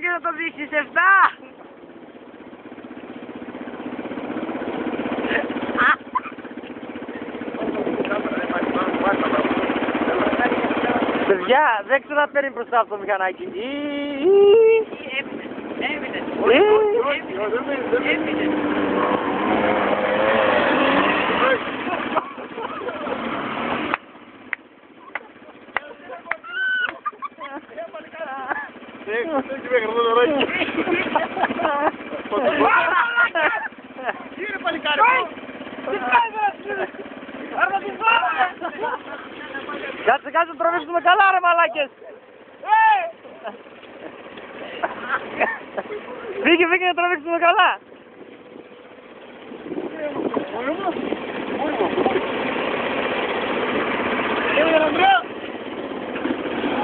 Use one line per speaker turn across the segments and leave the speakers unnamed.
μαλάκι να το δείξεις 7. Παιδιά, δεν ξέρω να παίρνει μπροστά από το μηχανάκι. Έμεινε.
Κύριε παλικάρι,
κάτσε, κάτσε, τραβήξουμε καλά ρε μαλάκες. Φύγε, φύγε να τραβήξουμε καλά.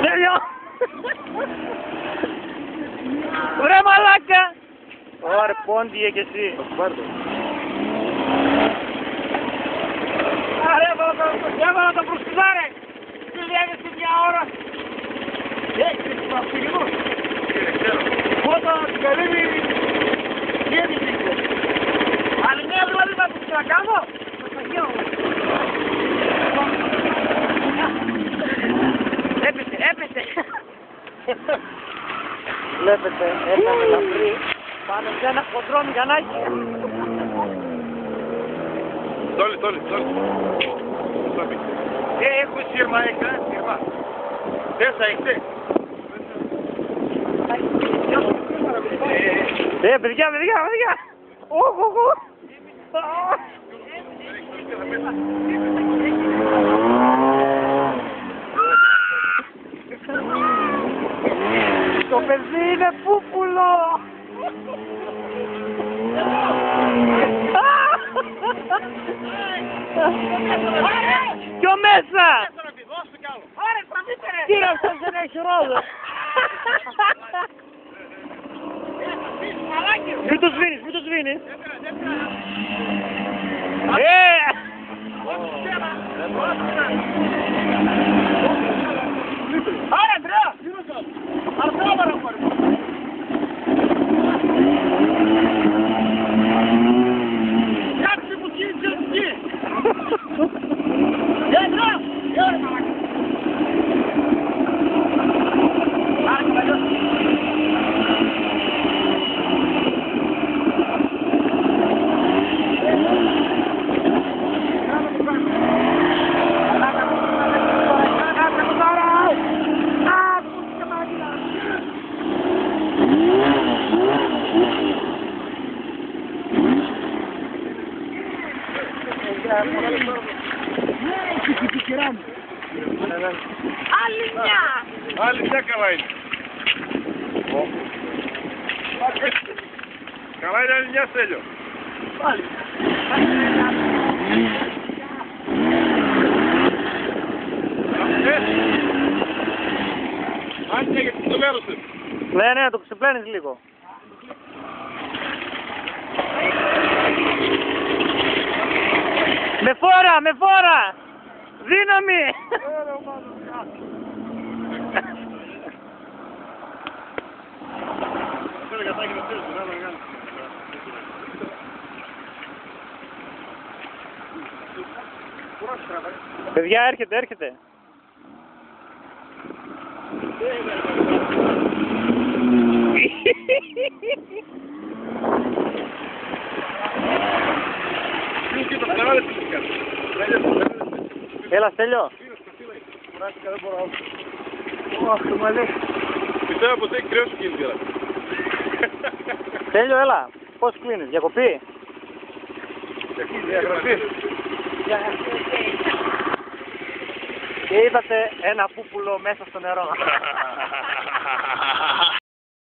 Τέλειο. Ρε μαλάκα. Ωρε πόντιε κι εσύ. Άρα έβαλα τα προσκουδά ρε. Τι λέγεσαι μια ώρα. Έχεις παυσίγινος. Όταν την καλύβει βγαίνει δίκο. Άλλη μια δηλαδή να τους να κάνω. Έπεσε, έπεσε. Βλέπετε, ένα ελαφρύ πάνω σε ένα χοντρό μηχανάκι.
Τόλι. Έχω σύρμα, σύρμα. Τέσσα έχετε.
Παιδιά. Οχ. Το παιδί είναι πούπουλο. Πιο μέσα. Κύριε, αυτός δεν έχει ρόλο. Μην το σβήνεις.
Άρα, Αντρέα! Αρθράβαρα μου πάρει. Κάτσε που κίνησε εκεί. Αντρέα! Ωραία, μαλάκα. Άρα, καβαλιός. Άλλη μια καλά είναι. Καλά είναι άλλη μια, Στέλιο. Πάλι. Αν και γιατί το μέρωσες.
Ναι, το ξεπλένεις λίγο. Με φόρα! Δύναμη! Παιδιά, έρχεται. Έλα, Στέλιο.
Πιστεύω πως έχει κρέος κίνηση τώρα.
Στέλιο, έλα. Πώς κλείνεις, διακοπή?
Διαγραφή.
Και είδατε ένα πούπουλο μέσα στο νερό.